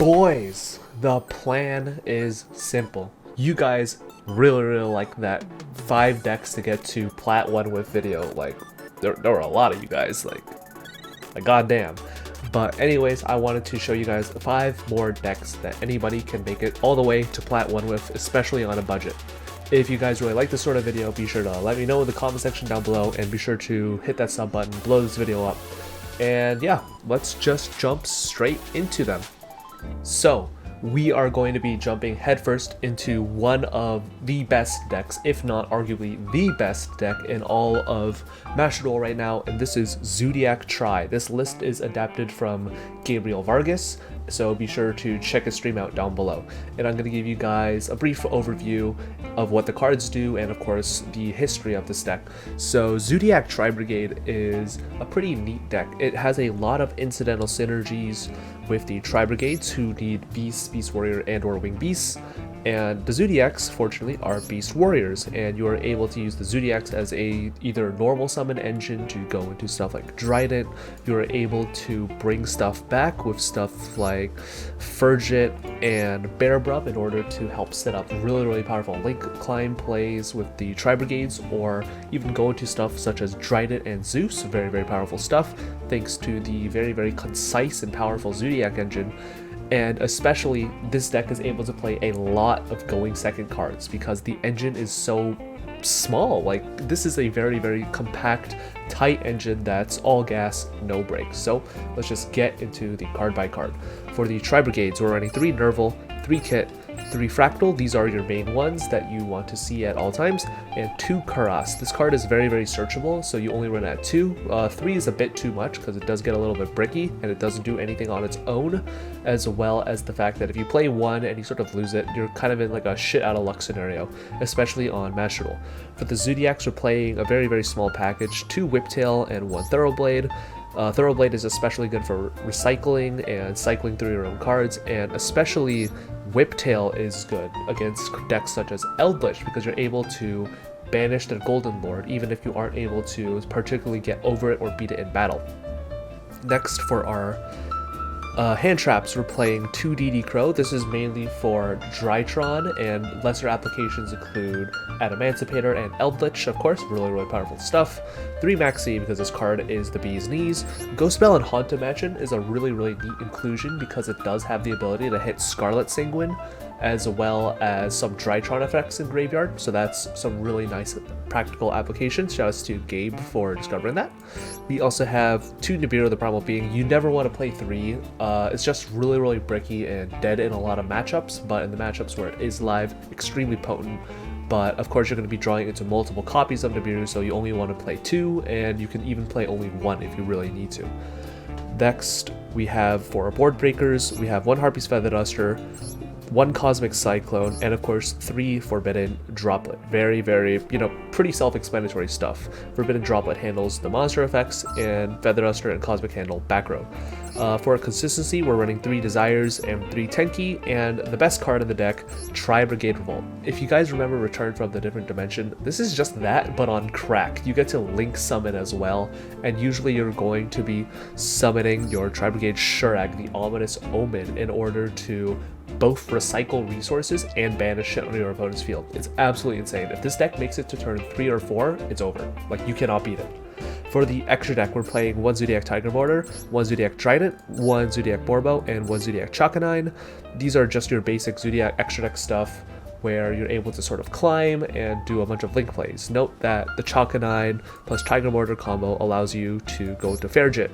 Boys, the plan is simple. You guys really like that 5 decks to get to Plat 1 with video. Like, there were a lot of you guys, like goddamn. But anyways, I wanted to show you guys 5 more decks that anybody can make it all the way to Plat 1 with, especially on a budget. If you guys really like this sort of video, be sure to let me know in the comment section down below, and be sure to hit that sub button, blow this video up. And yeah, let's just jump straight into them. So, we are going to be jumping headfirst into one of the best decks, if not arguably the best deck in all of Master Duel right now, and this is Zodiac Tri. This list is adapted from Gabriel Vargas, so be sure to check his stream out down below. And I'm going to give you guys a brief overview of what the cards do and of course the history of this deck. So Zodiac Tri Brigade is a pretty neat deck. It has a lot of incidental synergies with the Tri Brigades who need Beasts, Beast Warrior, and or Wing Beasts. And the Zodiacs, fortunately, are Beast Warriors, and you are able to use the Zodiacs as a either normal summon engine to go into stuff like Trident. You are able to bring stuff back with stuff like Furgit and Bearbrub in order to help set up really powerful link climb plays with the Tri Brigades, or even go into stuff such as Trident and Zeus, very powerful stuff, thanks to the very concise and powerful Zodiac engine. And especially, this deck is able to play a lot of going second cards because the engine is so small. Like, this is a very compact, tight engine that's all gas, no brakes. So let's just get into the card by card. For the Tri Brigades, we're running 3 Nerval, 3 Kit, 3 Fractal, these are your main ones that you want to see at all times, and 2 Karas. This card is very searchable, so you only run at 2. 3 is a bit too much because it does get a little bit bricky and it doesn't do anything on its own, as well as the fact that if you play 1 and you sort of lose it, you're kind of in like a shit out of luck scenario, especially on Master Duel. For the Zodiacs, we're playing a very small package, 2 Whiptail and 1 Thoroughblade. Thoroughblade is especially good for recycling and cycling through your own cards, and especially Whiptail is good against decks such as Eldritch because you're able to banish the Golden Lord even if you aren't able to particularly get over it or beat it in battle. Next, for our hand traps, we're playing 2 DD Crow. This is mainly for Drytron, and lesser applications include Adamancipator and Eldritch, of course, really powerful stuff. 3 Maxi because this card is the bee's knees. Ghost Bell and Hauntamachon is a really neat inclusion because it does have the ability to hit Scarlet Sanguine, as well as some Drytron effects in Graveyard, so that's some really nice practical applications. Shoutouts to Gabe for discovering that. We also have 2 Nibiru, the problem being you never want to play 3. It's just really bricky and dead in a lot of matchups, but in the matchups where it is live, extremely potent. But of course you're going to be drawing into multiple copies of Nibiru, so you only want to play 2, and you can even play only 1 if you really need to. Next, we have, for our board breakers, we have 1 Harpy's Feather Duster, 1 Cosmic Cyclone, and of course 3 Forbidden Droplet. Very, pretty self-explanatory stuff. Forbidden Droplet handles the monster effects, and Feather Duster and Cosmic handle back row. For consistency, we're running 3 Desires and 3 Tenki, and the best card in the deck, Tri Brigade Revolt. If you guys remember Return from the Different Dimension, this is just that, but on crack. You get to link summon as well, and usually you're going to be summoning your Tri Brigade Shurag, the Ominous Omen, in order to both recycle resources and banish shit on your opponent's field. It's absolutely insane. If this deck makes it to turn 3 or 4, it's over. Like, you cannot beat it. For the extra deck, we're playing 1 Zodiac Tiger Mortar, 1 Zodiac Trident, 1 Zodiac Borbo, and 1 Zodiac Chakanine. These are just your basic Zodiac extra deck stuff where you're able to sort of climb and do a bunch of link plays. Note that the Chakanine plus Tiger Mortar combo allows you to go to Fairjit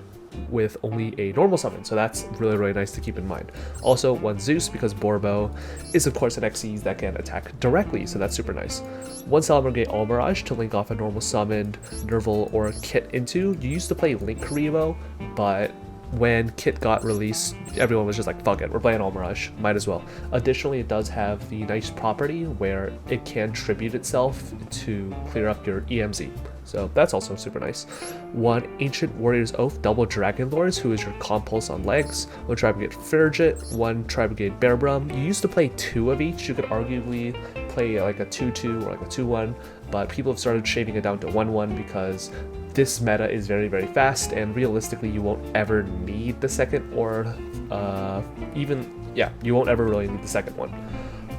with only a normal summon, so that's really nice to keep in mind. Also 1 Zeus because Borbo is of course an Xyz that can attack directly, so that's super nice. 1 Salamangreat Almirage to link off a normal summoned Nerval or Kit into. You used to play Link Karibo, but when Kit got released, everyone was just like, fuck it, we're playing Almirage, might as well. Additionally, it does have the nice property where it can tribute itself to clear up your EMZ. So that's also super nice. 1 Ancient Warrior's Oath Double Dragon Lords, who is your Compulse on legs. 1 Tri Brigade Fergit, 1 Tri Brigade Bearbrum. You used to play 2 of each. You could arguably play like a 2-2 or like a 2-1, but people have started shaving it down to 1-1 because this meta is very, very fast, and realistically you won't ever need the second, or you won't ever really need the second one.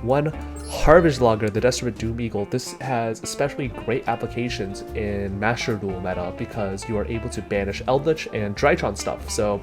One, Harvest Logger, the Desperate Doom Eagle. This has especially great applications in Master Duel meta because you are able to banish Eldritch and Drytron stuff, so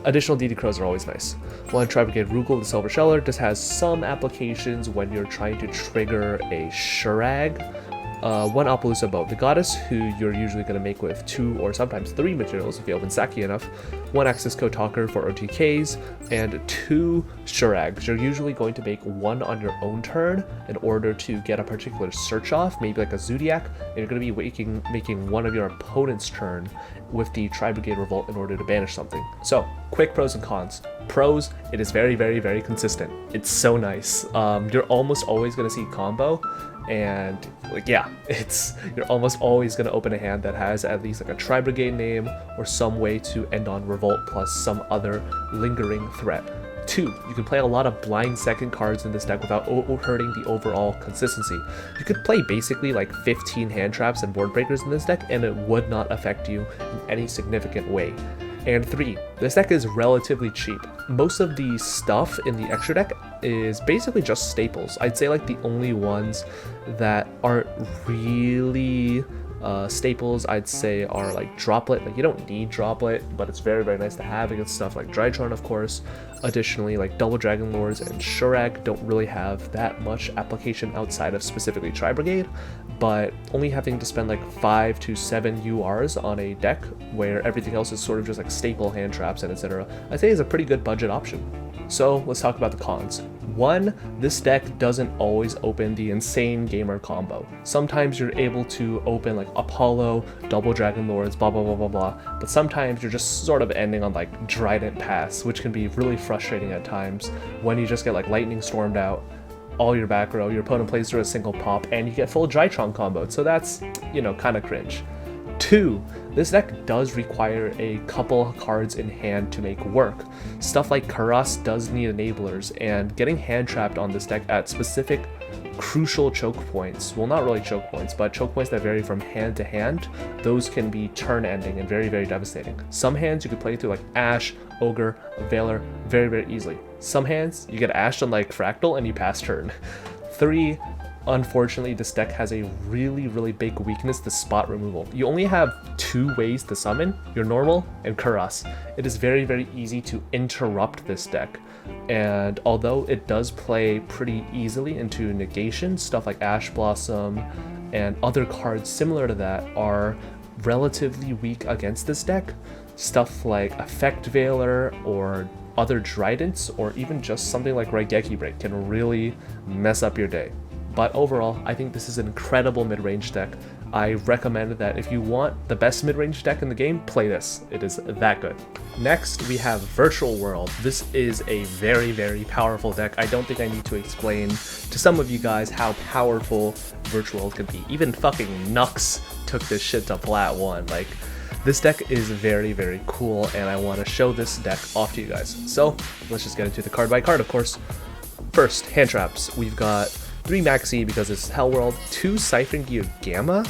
additional DD Crows are always nice. One, Tri-Brigade Rugal, the Silver Sheller. This has some applications when you're trying to trigger a Shurag. One, Appaloosa Bow, the Goddess, who you're usually going to make with 2 or sometimes 3 materials if you open Saki enough. One, Axis Code Talker for OTKs, and 2, Shurags. You're usually going to make 1 on your own turn in order to get a particular search off, maybe like a Zodiac, and you're going to be making 1 of your opponent's turn with the Tri-Brigade Revolt in order to banish something. So, quick pros and cons. Pros, it is very, very, very consistent. It's so nice. You're almost always going to see combo, and like, yeah, you're almost always going to open a hand that has at least like a Tri-Brigade name or some way to end on Revolt plus some other lingering threat. 2, you can play a lot of blind second cards in this deck without hurting the overall consistency. You could play basically like 15 hand traps and board breakers in this deck and it would not affect you in any significant way. And 3, this deck is relatively cheap. Most of the stuff in the extra deck is basically just staples. I'd say like the only ones that aren't really staples, I'd say, are like Droplet. Like, you don't need Droplet, but it's very, very nice to have against stuff like Drytron, of course. Additionally, like Double Dragon Lords and Shurag don't really have that much application outside of specifically Tri-Brigade, but only having to spend like 5 to 7 URs on a deck where everything else is sort of just like staple hand traps and etc., I'd say is a pretty good budget option. So let's talk about the cons. 1, this deck doesn't always open the insane gamer combo. Sometimes you're able to open like Apollo, Double Dragon Lords, blah blah blah blah blah, but sometimes you're just sort of ending on like Trident Pass, which can be really frustrating at times when you just get like Lightning Stormed out, all your back row, your opponent plays through a single pop, and you get full Drytron comboed, so that's, you know, kind of cringe. 2, this deck does require a couple cards in hand to make work. Stuff like Karas does need enablers, and getting hand trapped on this deck at specific crucial choke points, well, not really choke points, but choke points that vary from hand to hand, those can be turn ending and very, very devastating. Some hands you could play through like Ash, Ogre, Veiler very, very easily. Some hands you get Ashed on like Fractal and you pass turn. 3, unfortunately, this deck has a really, really big weakness to spot removal. You only have 2 ways to summon, your normal and Karas. It is very, very easy to interrupt this deck, and although it does play pretty easily into negation, stuff like Ash Blossom and other cards similar to that are relatively weak against this deck. Stuff like Effect Veiler or other Tridents, or even just something like Raigeki Break can really mess up your day. But overall, I think this is an incredible mid-range deck. I recommend that if you want the best mid-range deck in the game, play this. It is that good. Next, we have Virtual World. This is a very, very powerful deck. I don't think I need to explain to some of you guys how powerful Virtual World can be. Even fucking Nux took this shit to Plat 1. Like, this deck is very, very cool, and I want to show this deck off to you guys. So, let's just get into the card by card, of course. First, hand traps. We've got 3 Maxi because it's Hell World, 2 Siphon Gear Gamma.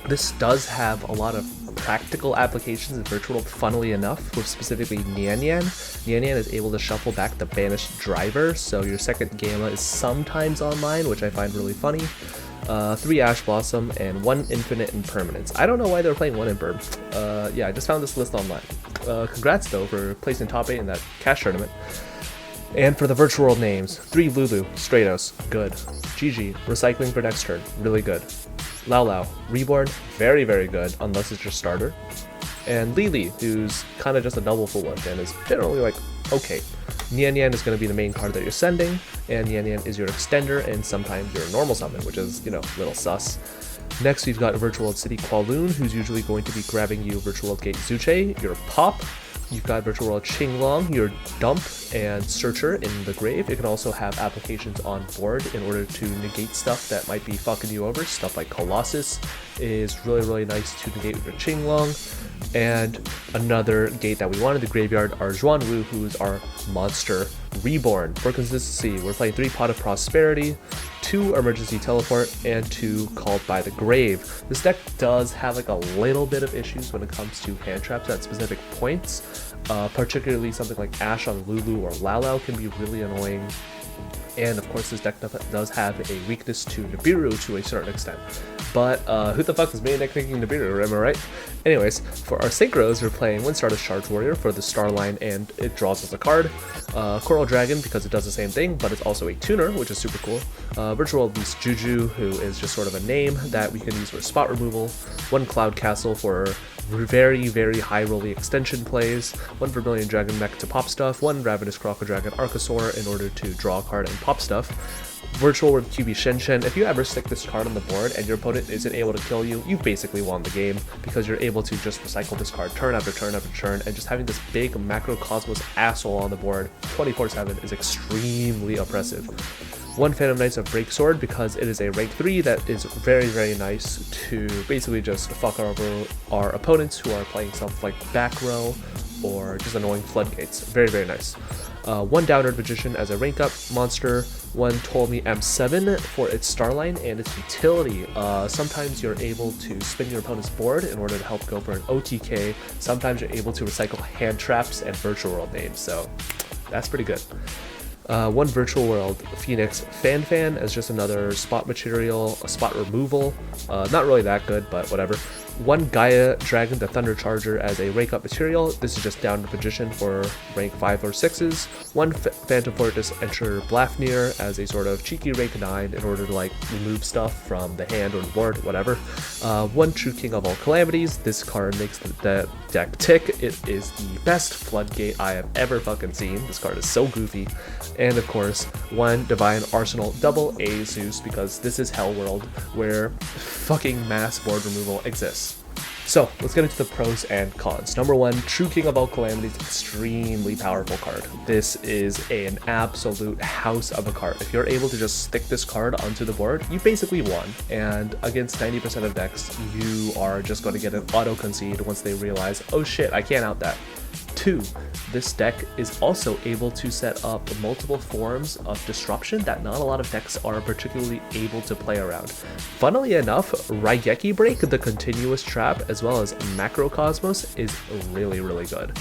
This does have a lot of practical applications in Virtual World, funnily enough, with specifically Nian Nian. Nian Nian is able to shuffle back the banished driver, so your second Gamma is sometimes online, which I find really funny. 3 Ash Blossom, and 1 Infinite Impermanence. I don't know why they're playing 1 Imperm. Yeah, I just found this list online. Congrats though for placing top 8 in that cash tournament. And for the Virtual World names, 3 Lulu, Stratos, good. GG, recycling for next turn, really good. Lao Lao, Reborn, very, very good, unless it's your starter. And Lili, who's kind of just a double full one and is generally like, okay. Nian Nian is going to be the main card that you're sending, and Nian Nian is your extender and sometimes your normal summon, which is, you know, a little sus. Next, we've got Virtual World City Kowloon, who's usually going to be grabbing you Virtual World Gate Zuche, your pop. You've got Virtual World Qinglong, your dump and searcher in the grave. It can also have applications on board in order to negate stuff that might be fucking you over. Stuff like Colossus is really, really nice to negate with your Qinglong. And another gate that we want in the graveyard are Zhuanwu, who's our monster Reborn. For consistency, we're playing 3 Pot of Prosperity, 2 Emergency Teleport, and 2 Called by the Grave. This deck does have like a little bit of issues when it comes to hand traps at specific points, particularly something like Ash on Lulu or Lao can be really annoying. And of course this deck does have a weakness to Nibiru to a certain extent. But who the fuck is main deck thinking Nibiru, am I right? Anyways, for our synchros, we're playing Windstardust Charge Warrior for the star line, and it draws us a card. Coral Dragon, because it does the same thing, but it's also a tuner, which is super cool. Virtual World Beast Juju, who is just sort of a name that we can use for spot removal. 1 Cloud Castle for very, very high rolly extension plays, 1 Vermilion Dragon Mech to pop stuff, 1 Ravenous Crocodile Dragon Archosaur in order to draw a card and pop stuff. Virtual World QB Shen. If you ever stick this card on the board and your opponent isn't able to kill you, you basically won the game, because you're able to just recycle this card turn after turn after turn, and just having this big Macrocosmos asshole on the board 24/7 is extremely oppressive. 1 Phantom Knights of Breaksword, because it is a rank 3 that is very, very nice to basically just fuck over our opponents who are playing stuff like back row or just annoying floodgates. Very, very nice. 1 Downward Magician as a rank up monster, 1 Ptolemy M7 for its starline and its utility. Sometimes you're able to spin your opponent's board in order to help go for an OTK. Sometimes you're able to recycle hand traps and virtual world names, so that's pretty good. 1 Virtual World Phoenix Fan as just another spot material, a spot removal. Not really that good, but whatever. 1 Gaia Dragon the Thunder Charger as a rank up material. This is just down to Magician for rank 5 or 6s. 1 Phantom Fortress Enter Blafnir as a sort of cheeky rank 9 in order to like remove stuff from the hand or the board, whatever. 1 True King of All Calamities. This card makes the deck tick. It is the best floodgate I have ever fucking seen. This card is so goofy. And of course, 1 Divine Arsenal Double A Zeus, because this is Hell World where fucking mass board removal exists. So let's get into the pros and cons. Number 1, True King of All Calamities, extremely powerful card. This is an absolute house of a card. If you're able to just stick this card onto the board, you basically won. And against 90% of decks, you are just going to get an auto concede once they realize, oh shit, I can't out that. 2, this deck is also able to set up multiple forms of disruption that not a lot of decks are particularly able to play around. Funnily enough, Raigeki Break, the continuous trap, as well as Macrocosmos is really, really good.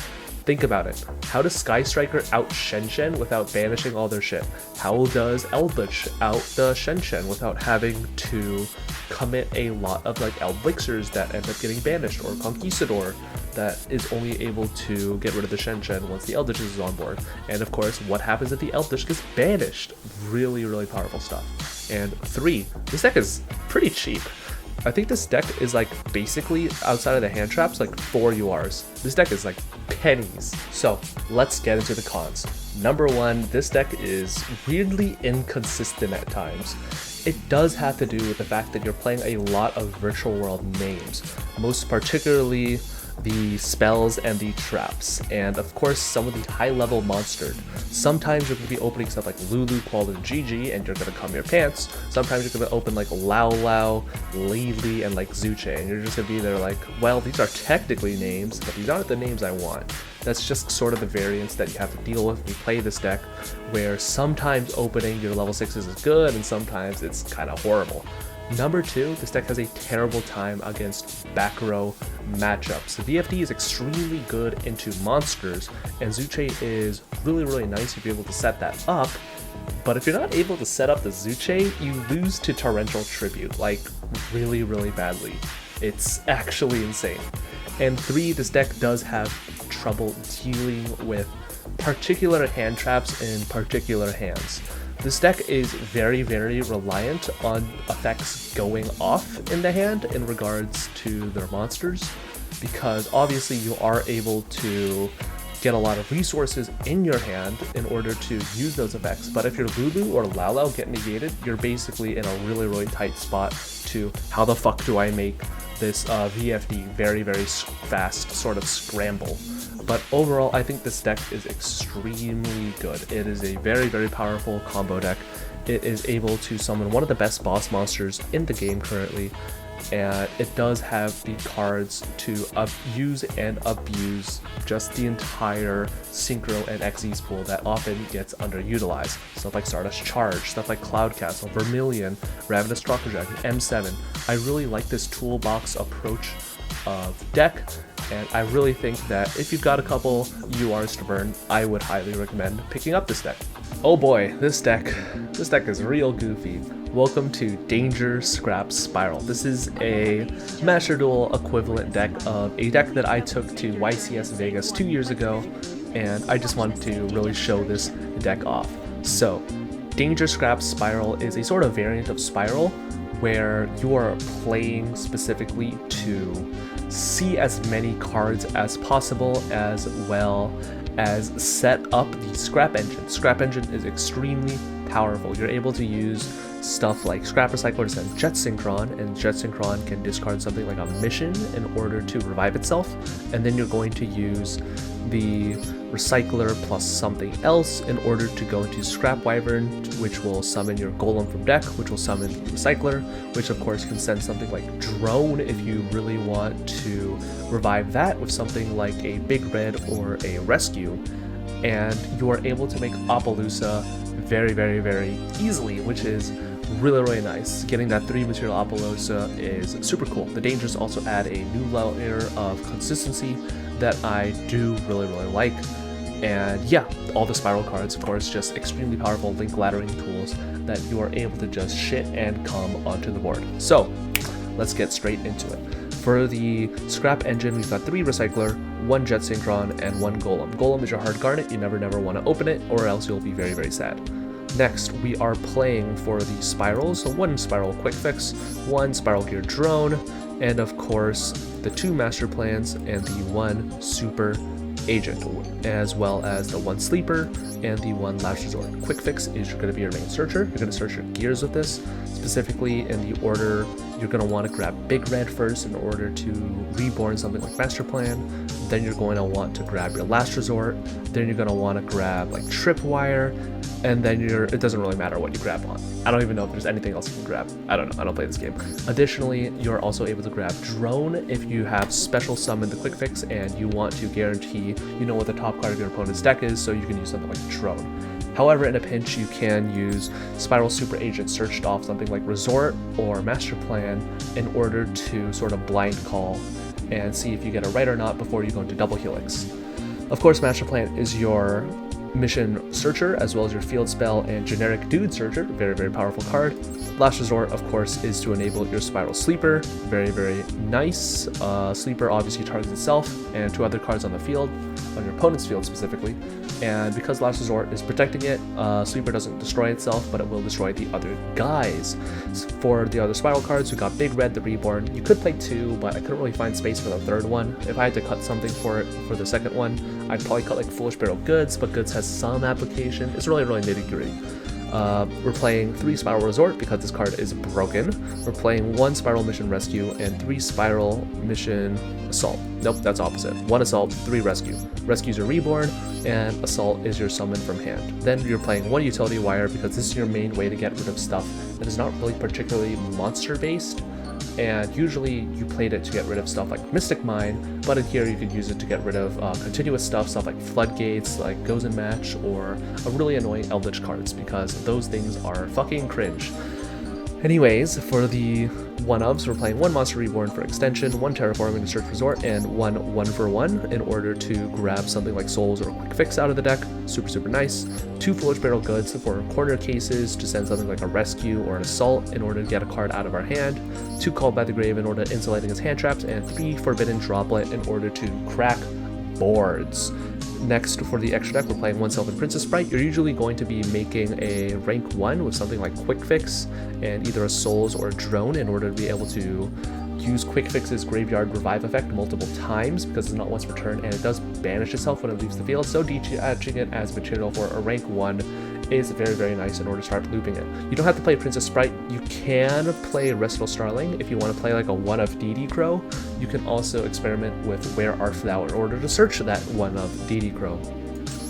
Think about it. How does Sky Striker out Shen without banishing all their shit? How does Eldritch out the Shen without having to commit a lot of like Elvixirs that end up getting banished, or Conquistador that is only able to get rid of the Shen once the Eldritch is on board? And of course, what happens if the Eldritch gets banished? Really, really powerful stuff. And 3, this deck is pretty cheap. I think this deck is like basically, outside of the hand traps, like 4 URs. This deck is like pennies. So let's get into the cons. Number 1, this deck is weirdly inconsistent at times. It does have to do with the fact that you're playing a lot of virtual world names, most particularly the spells and the traps, and of course some of the high level monstered. Sometimes you're going to be opening stuff like Lulu, Qual, and Gigi, and you're going to cum your pants. Sometimes you're going to open like Lao, Lili, and like Zuche, and you're just going to be there like, well, these are technically names, but these aren't the names I want. That's just sort of the variance that you have to deal with when you play this deck, where sometimes opening your level 6s is good, and sometimes it's kind of horrible. Number 2, this deck has a terrible time against back row matchups. The VFD is extremely good into monsters, and Zuche is really, really nice if you're able to set that up. But if you're not able to set up the Zuche, you lose to Torrential Tribute, like really, really badly. It's actually insane. And 3, this deck does have trouble dealing with particular hand traps in particular hands. This deck is very, very reliant on effects going off in the hand in regards to their monsters, because obviously you are able to get a lot of resources in your hand in order to use those effects. But if your Lulu or Lao get negated, you're basically in a really, really tight spot to how the fuck do I make this VFD very, very fast sort of scramble. But overall, I think this deck is extremely good. It is a very, very powerful combo deck. It is able to summon one of the best boss monsters in the game currently. and it does have the cards to use and abuse just the entire Synchro and XYZ pool that often gets underutilized. Stuff like Stardust Charge, stuff like Cloud Castle, Vermilion, Ravenous Trucker Dragon, M7. I really like this toolbox approach of deck, and I really think that if you've got a couple URs to burn, I would highly recommend picking up this deck. Oh boy, this deck is real goofy. Welcome to Danger Scrap Spiral. This is a Master Duel equivalent deck of a deck that I took to YCS Vegas 2 years ago, and I just wanted to really show this deck off. So, Danger Scrap Spiral is a sort of variant of Spiral where you are playing specifically to see as many cards as possible, as well as set up the Scrap Engine. Scrap Engine is extremely powerful. You're able to use stuff like Scrap Recycler to send Jet Synchron, and Jet Synchron can discard something like a mission in order to revive itself, and then you're going to use the Recycler plus something else in order to go into Scrap Wyvern, which will summon your Golem from deck, which will summon the Recycler, which of course can send something like Drone if you really want to revive that with something like a Big Red or a Rescue, and you are able to make Appaloosa very, very, very easily, which is really nice. Getting that 3 material Appaloosa is super cool. The Dangers also add a new layer of consistency that I do really like. And yeah, all the Spiral cards, of course, just extremely powerful link laddering tools that you are able to just shit and come onto the board. So let's get straight into it. For the Scrap Engine, we've got 3 Recycler, 1 Jet Synchron, and 1 Golem. Golem is your hard garnet. You never want to open it, or else you'll be very sad. Next, we are playing for the Spirals, so 1 Spiral Quick Fix, 1 Spiral Gear Drone, and of course the 2 Master Plans and the 1 Super Agent, as well as the 1 Sleeper and the 1 Last Resort. Quick Fix is going to be your main searcher. You're going to search your gears with this, specifically in the order you're going to want to grab Big Red first in order to reborn something like Master Plan. Then you're going to want to grab your Last Resort. Then you're going to want to grab like Tripwire, and then it doesn't really matter what you grab on. I don't even know if there's anything else you can grab. I don't know, I don't play this game. Additionally, you're also able to grab Drone if you have special summon the Quick Fix and you want to guarantee you know what the top card of your opponent's deck is, so you can use something like Drone. However, in a pinch, you can use Spiral Super Agent searched off something like Resort or Master Plan in order to sort of blind call and see if you get it right or not before you go into Double Helix. Of course, Master Plan is your mission searcher, as well as your field spell and generic dude searcher, very powerful card. Last Resort, of course, is to enable your Spiral Sleeper, very nice. Sleeper obviously targets itself and 2 other cards on the field, on your opponent's field specifically, and because Last Resort is protecting it, Sleeper doesn't destroy itself, but it will destroy the other guys. For the other Spiral cards, we got Big Red, the Reborn. You could play 2, but I couldn't really find space for the 3rd one. If I had to cut something for it for the 2nd one, I'd probably cut like Foolish Barrel Goods, but Goods has some application. It's really nitty-gritty. We're playing 3 Spiral Resort because this card is broken. We're playing 1 Spiral Mission Rescue and 3 Spiral Mission Assault. Nope, that's opposite. 1 Assault, 3 Rescue. Rescues are Reborn, and Assault is your summon from hand. Then you're playing 1 Utility Wire because this is your main way to get rid of stuff that is not really particularly monster-based. And usually you played it to get rid of stuff like Mystic Mine, but in here you could use it to get rid of continuous stuff like Floodgates, like Goes and Match, or a really annoying Eldritch cards, because those things are fucking cringe. Anyways, for the 1-ofs, we're playing 1 Monster Reborn for extension, 1 Terraforming to Search Resort, and 1 1-for-1 in order to grab something like Souls or a Quick Fix out of the deck. Super nice. 2 Foolish Barrel Goods for corner cases to send something like a Rescue or an Assault in order to get a card out of our hand. 2 Called by the Grave in order to insulate against hand traps, and 3 Forbidden Droplet in order to crack boards. Next, for the extra deck, we're playing 1 Sylvan Princess Sprite. You're usually going to be making a rank 1 with something like Quick Fix and either a Souls or a Drone in order to be able to use Quick Fix's Graveyard Revive effect multiple times, because it's not once per turn and it does banish itself when it leaves the field, so detaching it as material for a rank 1 is very nice in order to start looping it. You don't have to play Princess Sprite. You can play Restful Starling if you want to play like a 1-of DD Crow. You can also experiment with Where Art Thou in order to search that 1-of DD Crow.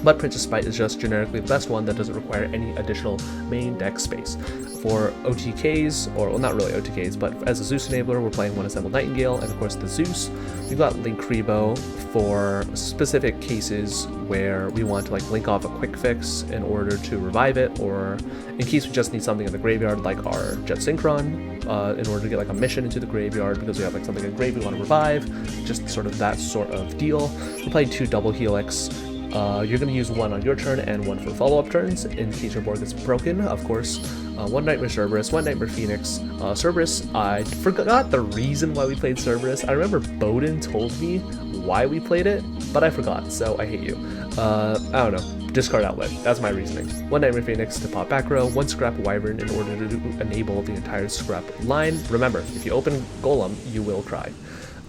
but Princess Sprite is just generically the best one that doesn't require any additional main deck space. For OTKs, or well, not really OTKs, but as a Zeus enabler, we're playing One Assembled Nightingale, and of course the Zeus. We've got Link Rebo for specific cases where we want to like link off a quick fix in order to revive it, or in case we just need something in the graveyard, like our Jet Synchron, in order to get like a mission into the graveyard because we have like something in grave we want to revive, just sort of that sort of deal. We're playing 2 double Helix. You're going to use 1 on your turn and 1 for follow-up turns in case your board gets broken, of course. 1 Nightmare Cerberus, 1 Nightmare Phoenix. Cerberus, I forgot the reason why we played Cerberus. I remember Bowden told me why we played it, but I forgot, so I hate you. I don't know. Discard Outlet. That's my reasoning. 1 Nightmare Phoenix to pop back row, 1 Scrap Wyvern in order to enable the entire Scrap line. Remember, if you open Golem, you will cry.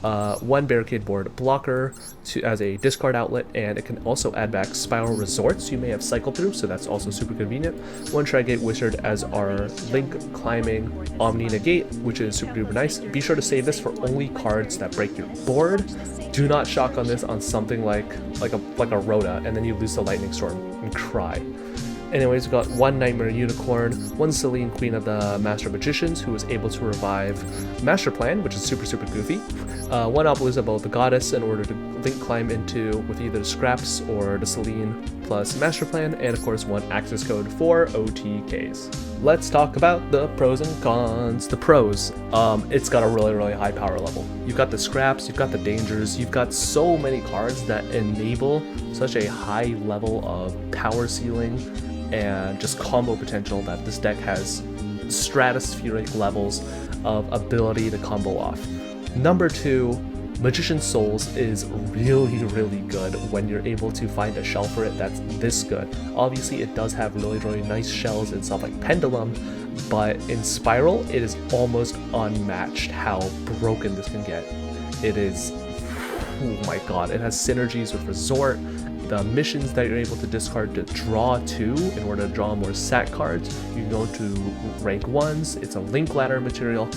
1 Barricade Board Blocker as a discard outlet, and it can also add back Spiral Resorts you may have cycled through, so that's also super convenient. 1 Tri-Gate Wizard as our Link Climbing Omni Negate, which is super duper nice. Be sure to save this for only cards that break your board. Do not shotgun this on something like a Rhoda, and then you lose the Lightning Storm and cry. Anyways, we got 1 Nightmare Unicorn, 1 Celine, Queen of the Master Magicians, who was able to revive Master Plan, which is super goofy. 1 Appaloosa Bow the Goddess in order to link climb into with either the Scraps or the Celine plus Master Plan, and of course 1 Access Code for OTKs. Let's talk about the pros and cons. The pros, it's got a really high power level. You've got the Scraps, you've got the Dangers, you've got so many cards that enable such a high level of power ceiling and just combo potential that this deck has stratospheric levels of ability to combo off. Number 2, Magician's Souls is really good when you're able to find a shell for it that's this good. Obviously it does have really nice shells and stuff like Pendulum, but in Spiral it is almost unmatched how broken this can get. It is, oh my god, it has synergies with Resort. The missions that you're able to discard to draw 2 in order to draw more SAC cards, you go to rank 1s, it's a link ladder material,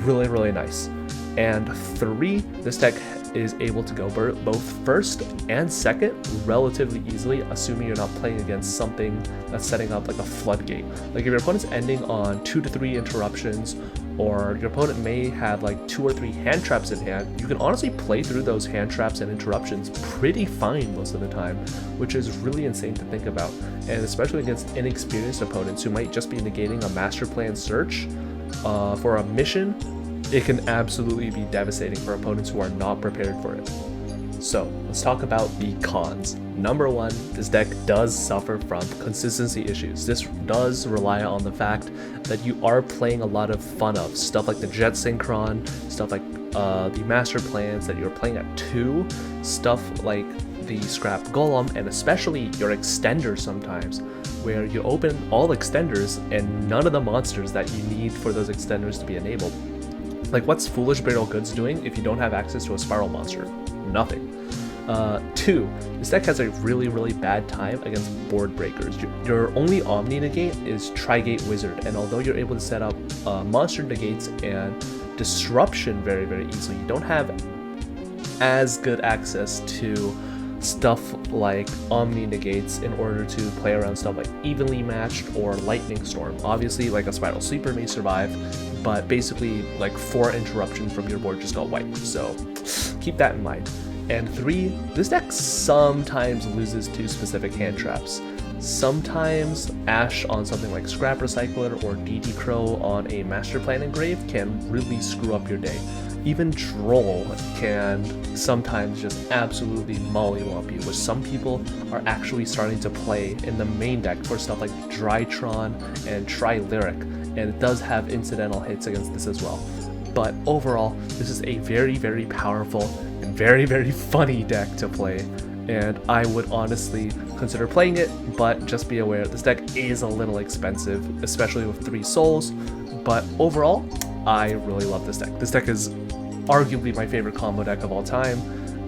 really nice. And 3, this deck is able to go both first and second relatively easily, assuming you're not playing against something that's setting up like a floodgate. Like if your opponent's ending on 2 to 3 interruptions, or your opponent may have like 2 or 3 hand traps in hand, you can honestly play through those hand traps and interruptions pretty fine most of the time, which is really insane to think about. And especially against inexperienced opponents who might just be negating a Master Plan search for a mission, it can absolutely be devastating for opponents who are not prepared for it. So let's talk about the cons. Number 1, this deck does suffer from consistency issues. This does rely on the fact that you are playing a lot of fun of stuff like the Jet Synchron, stuff like the Master Plans that you're playing at 2, stuff like the Scrap Golem, and especially your extenders sometimes, where you open all extenders and none of the monsters that you need for those extenders to be enabled. Like, what's Foolish Burial Goods doing if you don't have access to a Spiral monster? Nothing. 2, this deck has a really bad time against board breakers. Your only Omni negate is Tri-Gate Wizard, and although you're able to set up monster negates and disruption very easily, you don't have as good access to stuff like Omni negates in order to play around stuff like Evenly Matched or Lightning Storm. Obviously, like a Spiral Sleeper may survive, but basically like 4 interruptions from your board just got wiped, so keep that in mind. And 3, this deck sometimes loses to specific hand traps. Sometimes Ash on something like Scrap Recycler or DD Crow on a Master Plan Engrave can really screw up your day. Even Droll can sometimes just absolutely mollywop you, which some people are actually starting to play in the main deck for stuff like Drytron and Tri-Lyric, and it does have incidental hits against this as well. But overall, this is a very powerful and very funny deck to play, and I would honestly consider playing it, but just be aware this deck is a little expensive, especially with 3 souls, but overall, I really love this deck. This deck is arguably my favorite combo deck of all time,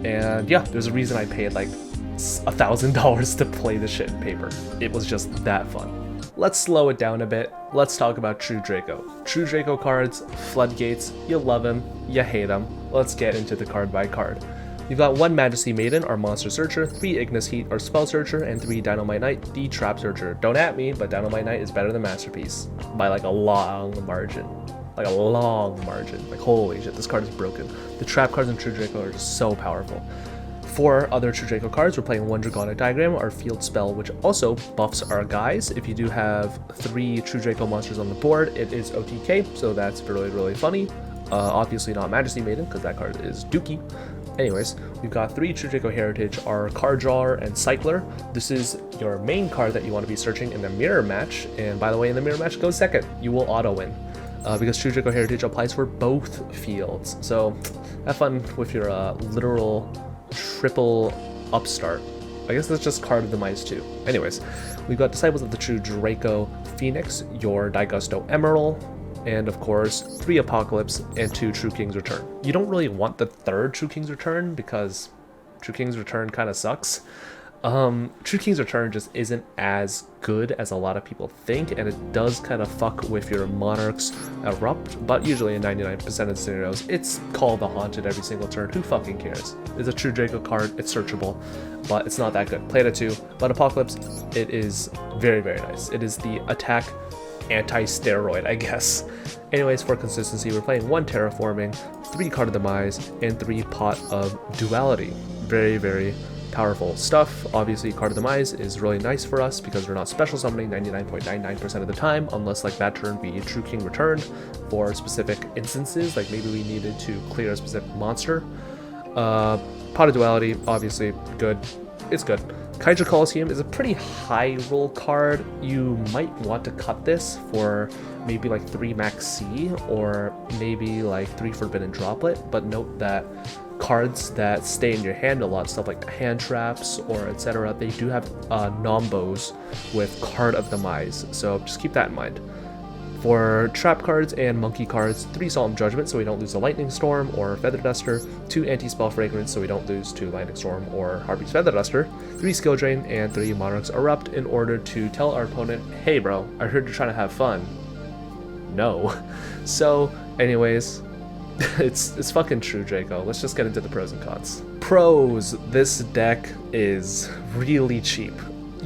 and yeah, there's a reason I paid like $1,000 to play this shit in paper. It was just that fun. Let's slow it down a bit. Let's talk about True Draco. True Draco cards, Floodgates, you love him, you hate him. Let's get into the card by card. You've got 1 Majesty Maiden, our Monster Searcher, 3 Ignis Heat, our Spell Searcher, and 3 Dynamite Knight, the Trap Searcher. Don't at me, but Dynamite Knight is better than Masterpiece by like a long margin. Like a long margin. Like holy shit, this card is broken. The trap cards in True Draco are just so powerful. 4 other True Draco cards, we're playing 1 Dragonic Diagram, our Field Spell, which also buffs our guys. If you do have 3 True Draco monsters on the board, it is OTK, so that's really funny. Obviously not Majesty Maiden, because that card is dookie. Anyways, we've got 3 True Draco Heritage, our Card Drawer and Cycler. This is your main card that you want to be searching in the mirror match, and by the way, in the mirror match, go second. You will auto-win. Because True Draco Heritage applies for both fields. So have fun with your literal triple upstart. I guess that's just Card of the Mice too. Anyways, we've got Disciples of the True Draco Phoenix, your Daigusto Emerald, and of course 3 Apocalypse and 2 True King's Return. You don't really want the 3rd True King's Return because True King's Return kind of sucks. True King's Return just isn't as good as a lot of people think, and it does kind of fuck with your Monarch's Erupt, but usually in 99% of scenarios, it's called the Haunted every single turn. Who fucking cares? It's a True Draco card, it's searchable, but it's not that good. Play it at 2, but Apocalypse, it is very nice. It is the attack anti-steroid, I guess. Anyways, for consistency, we're playing 1 Terraforming, 3 Card of the Demise, and 3 Pot of Duality. Very powerful stuff. Obviously, Card of the Demise is really nice for us because we're not special summoning 99.99% of the time, unless like that turn we True King returned for specific instances, like maybe we needed to clear a specific monster. Pot of Duality, obviously good. It's good. Kaiju Coliseum is a pretty high roll card. You might want to cut this for maybe like 3 Max C or maybe like 3 Forbidden Droplet, but note that cards that stay in your hand a lot, stuff like hand traps or etc., they do have nombos with Card of Demise, so just keep that in mind. For trap cards and monkey cards, 3 Solemn Judgment so we don't lose a Lightning Storm or Feather Duster, 2 Anti-Spell Fragrance so we don't lose to Lightning Storm or Harpy's Feather Duster, 3 Skill Drain, and 3 Monarch's Erupt in order to tell our opponent, hey bro, I heard you're trying to have fun. No. So, anyways, it's fucking True Draco. Let's just get into the pros and cons. Pros, this deck is really cheap.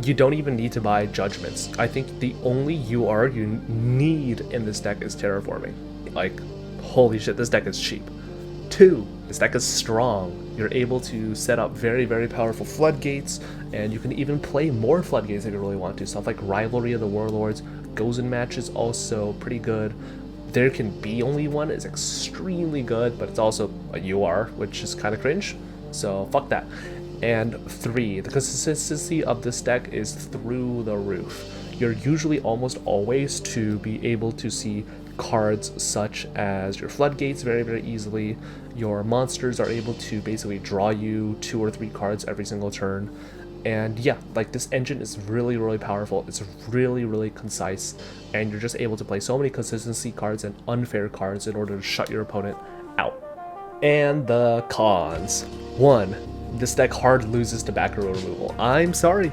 You don't even need to buy Judgments. I think the only UR you need in this deck is Terraforming. Like, holy shit, this deck is cheap. 2, this deck is strong. You're able to set up very powerful floodgates, and you can even play more floodgates if you really want to. Stuff like Rivalry of the Warlords, Gozen Match is also pretty good. There Can Be Only One is extremely good, but it's also a UR, which is kind of cringe, so fuck that. And 3, the consistency of this deck is through the roof. You're usually almost always to be able to see cards such as your floodgates very easily. Your monsters are able to basically draw you 2 or 3 cards every single turn. And yeah, like this engine is really powerful. It's really concise, and you're just able to play so many consistency cards and unfair cards in order to shut your opponent out. And the cons. 1, this deck hard loses to back row removal. I'm sorry.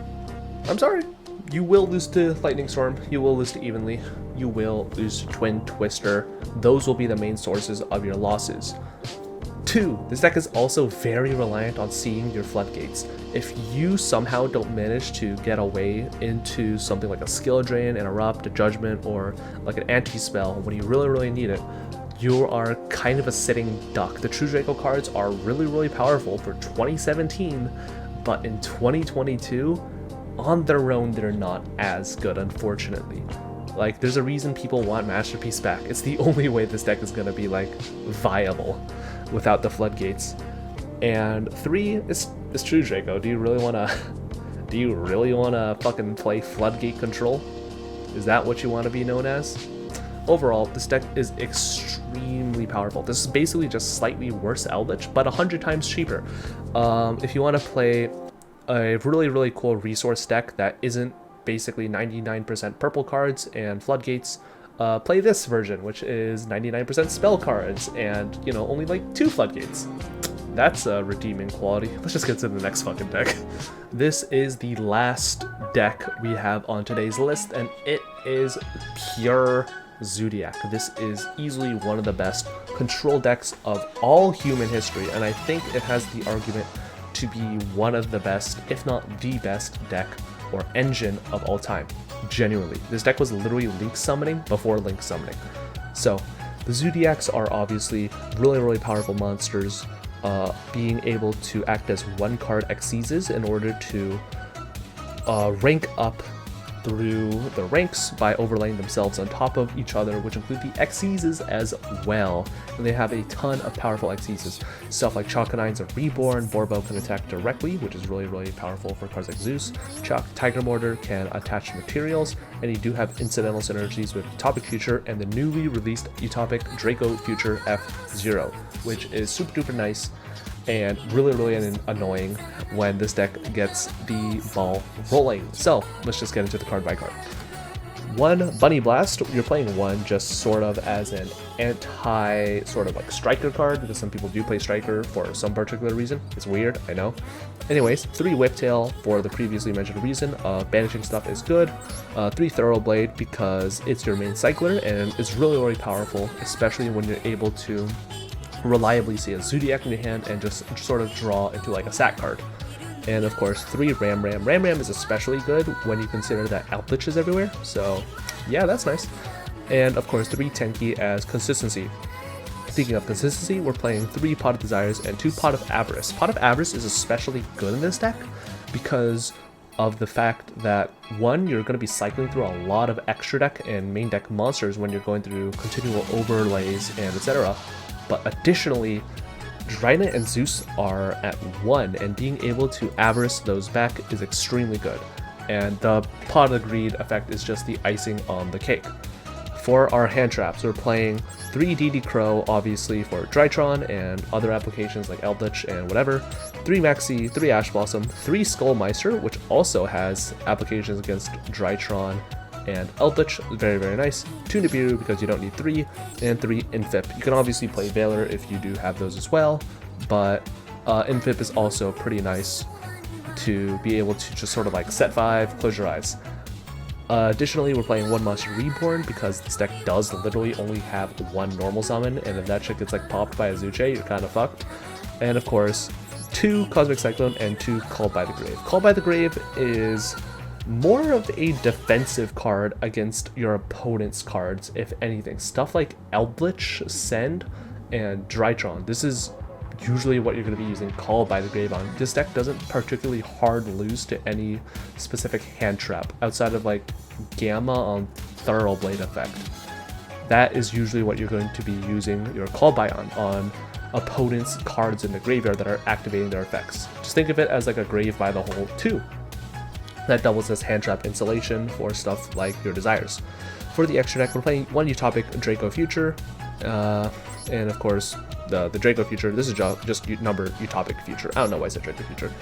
You will lose to Lightning Storm, you will lose to Evenly, you will lose to Twin Twister. Those will be the main sources of your losses. 2, this deck is also very reliant on seeing your floodgates. If you somehow don't manage to get away into something like a Skill Drain, an Erupt, a Judgment, or like an Anti-Spell when you really need it, you are kind of a sitting duck. The True Draco cards are really powerful for 2017, but in 2022, on their own, they're not as good, unfortunately. Like, there's a reason people want Masterpiece back. It's the only way this deck is gonna be, like, viable without the floodgates. And 3 is True Draco. Do you really wanna fucking play floodgate control? Is that what you want to be known as? Overall, this deck is extremely powerful. This is basically just slightly worse Eldritch, but 100 times cheaper. If you want to play a really cool resource deck that isn't basically 99% purple cards and floodgates, play this version, which is 99% spell cards and, you know, only like 2 floodgates. That's a redeeming quality. Let's just get to the next fucking deck. This is the last deck we have on today's list, and it is pure Zodiac. This is easily one of the best control decks of all human history, and I think it has the argument to be one of the best, if not the best deck or engine of all time. Genuinely. This deck was literally Link summoning before Link summoning. So, the Zodiacs are obviously really powerful monsters, being able to act as one card Xyzes in order to rank up through the ranks by overlaying themselves on top of each other, which include the Xyzes as well. And they have a ton of powerful Xyzes. Stuff like Chakanines of Reborn, Borbo can attack directly, which is really powerful for cards like Zeus. Tiger Mortar can attach materials, and you do have incidental synergies with Utopic Future and the newly released Utopic Draco Future F0, which is super duper nice and really annoying when this deck gets the ball rolling. So let's just get into the card by card. One, Bunny Blast. You're playing one just sort of as an anti sort of like striker card, because some people do play striker for some particular reason. It's weird, I know. Anyways, 3 Whiptail for the previously mentioned reason. Banishing stuff is good. 3 Thoroughblade because it's your main cycler and it's really powerful, especially when you're able to reliably see a Zodiac in your hand and just sort of draw into like a sack card. And of course 3 Ram Ram. Ram Ram is especially good when you consider that Eldritch is everywhere, so yeah, that's nice. And of course 3 Tenki as consistency. Speaking of consistency, we're playing 3 Pot of Desires and 2 Pot of Avarice. Pot of Avarice is especially good in this deck because of the fact that, one, you're going to be cycling through a lot of extra deck and main deck monsters when you're going through continual overlays and etc. But additionally, Drina and Zeus are at 1, and being able to Avarice those back is extremely good. And the Pot of Greed effect is just the icing on the cake. For our hand traps, we're playing 3 DD Crow, obviously for Drytron and other applications like Eldritch and whatever, 3 Maxi, 3 Ash Blossom, 3 Skullmeister, which also has applications against Drytron and Eldritch, very nice, 2 Nibiru because you don't need 3, and 3 Infip. You can obviously play Valor if you do have those as well, but Infip is also pretty nice to be able to just sort of like set 5, close your eyes. Additionally, we're playing 1 Monster Reborn because this deck does literally only have 1 normal summon, and if that shit gets like popped by a Zuche, you're kind of fucked. And of course, 2 Cosmic Cyclone and 2 Called by the Grave. Called by the Grave is more of a defensive card against your opponent's cards, if anything. Stuff like Eldritch, Send, and Drytron. This is usually what you're going to be using Called by the Grave on. This deck doesn't particularly hard lose to any specific hand trap, outside of like Gamma on Thoroughblade effect. That is usually what you're going to be using your Call by on opponent's cards in the graveyard that are activating their effects. Just think of it as like a Grave by the Hole 2. That doubles as hand trap insulation for stuff like your desires. For the extra deck, we're playing 1 Utopic Draco Future, and of course the Draco Future. This is just number Utopic Future. I don't know why I said Draco Future.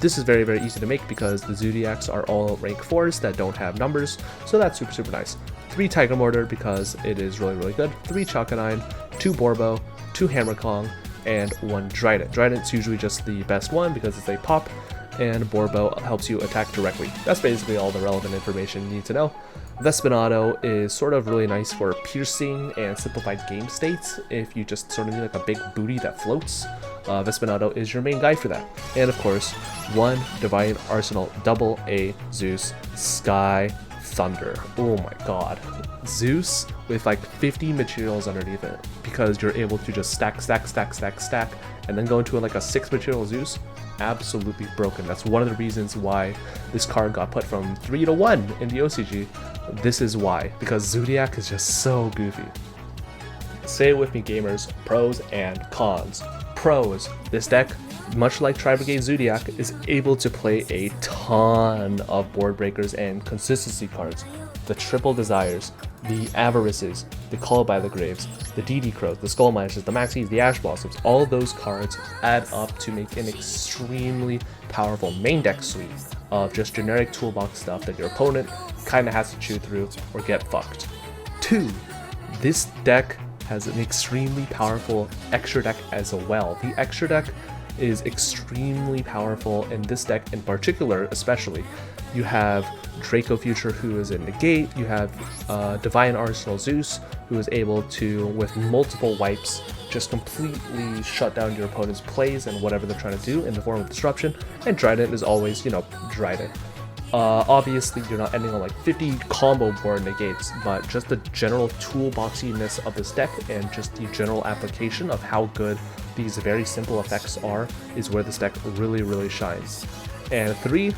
This is very easy to make because the Zodiacs are all rank 4s that don't have numbers, so that's super nice. 3 Tiger Mortar because it is really good. 3 Chakanine, 2 Borbo, 2 Hammer Kong, and 1 Trident. Trident's usually just the best one because it's a pop, and Borbo helps you attack directly. That's basically all the relevant information you need to know. Vespinato is sort of really nice for piercing and simplified game states if you just sort of need like a big booty that floats. Vespinato is your main guy for that. And of course, 1 Divine Arsenal Double A Zeus Sky Thunder. Oh my god. Zeus with like 50 materials underneath it because you're able to just stack and then go into like a 6 material Zeus. Absolutely broken. That's one of the reasons why this card got put from 3 to 1 in the OCG. This is why, because Zodiac is just so goofy. Say it with me, gamers. Pros and cons. Pros: this deck, much like Tri Brigade Zodiac, is able to play a ton of board breakers and consistency cards. The Triple Desires, the Avarices, the Call by the Graves, the DD Crows, the Skullmeisters, the Maxis, the Ash Blossoms, all of those cards add up to make an extremely powerful main deck suite of just generic toolbox stuff that your opponent kind of has to chew through or get fucked. 2. This deck has an extremely powerful extra deck as well. The extra deck is extremely powerful in this deck in particular, especially You have Draco Future, who is a negate. You have Divine Arsenal Zeus, who is able to, with multiple wipes, just completely shut down your opponent's plays and whatever they're trying to do in the form of disruption. And Trident is always, you know, Trident. Obviously, you're not ending on like 50 combo board negates, but just the general toolboxiness of this deck and just the general application of how good these very simple effects are is where this deck really, really shines. And 3,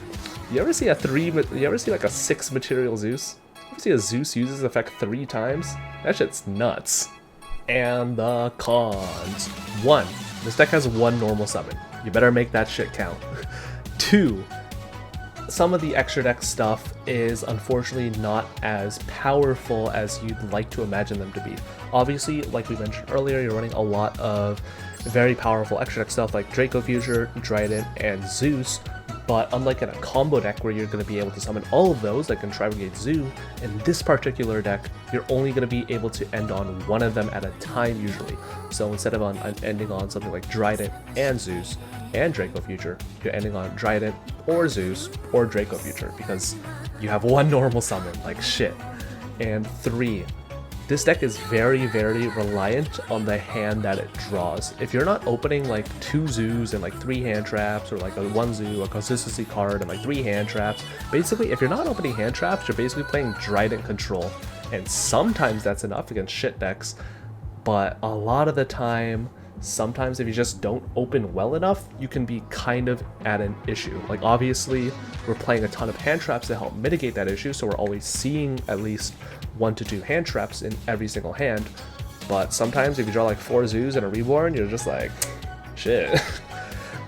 you ever see like a 6 material Zeus? You ever see a Zeus use this effect 3 times? That shit's nuts. And the cons. 1, this deck has 1 normal summon. You better make that shit count. 2, some of the extra deck stuff is unfortunately not as powerful as you'd like to imagine them to be. Obviously, like we mentioned earlier, you're running a lot of very powerful extra deck stuff like Draco Future, Trident, and Zeus, but unlike in a combo deck where you're going to be able to summon all of those like in Tri-Brigade Zoo, in this particular deck, you're only going to be able to end on one of them at a time usually. So instead of ending on something like Trident and Zeus and Draco Future, you're ending on Trident or Zeus or Draco Future because you have 1 normal summon, like shit. And 3, this deck is very, very reliant on the hand that it draws. If you're not opening like 2 Zoos and like 3 hand traps, or like a 1 Zoo, a consistency card, and like 3 hand traps, basically if you're not opening hand traps, you're basically playing Trident control. And sometimes that's enough against shit decks, but a lot of the time, sometimes if you just don't open well enough, you can be kind of at an issue. Like obviously, we're playing a ton of hand traps to help mitigate that issue, so we're always seeing at least 1 to 2 hand traps in every single hand. But sometimes if you draw like 4 Zoos and a Reborn, you're just like, shit.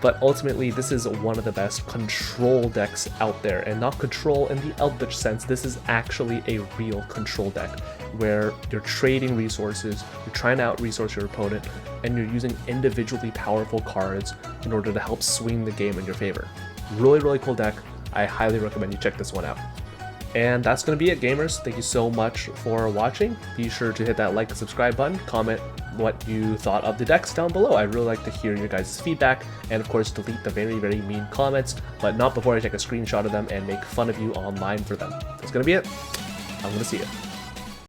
But ultimately, this is one of the best control decks out there, and not control in the Eldritch sense. This is actually a real control deck where you're trading resources, you're trying to out-resource your opponent, and you're using individually powerful cards in order to help swing the game in your favor. Really, really cool deck. I highly recommend you check this one out. And that's going to be it, gamers. Thank you so much for watching. Be sure to hit that like and subscribe button. Comment what you thought of the decks down below. I'd really like to hear your guys' feedback. And of course, delete the very, very mean comments, but not before I take a screenshot of them and make fun of you online for them. That's going to be it. I'm going to see you.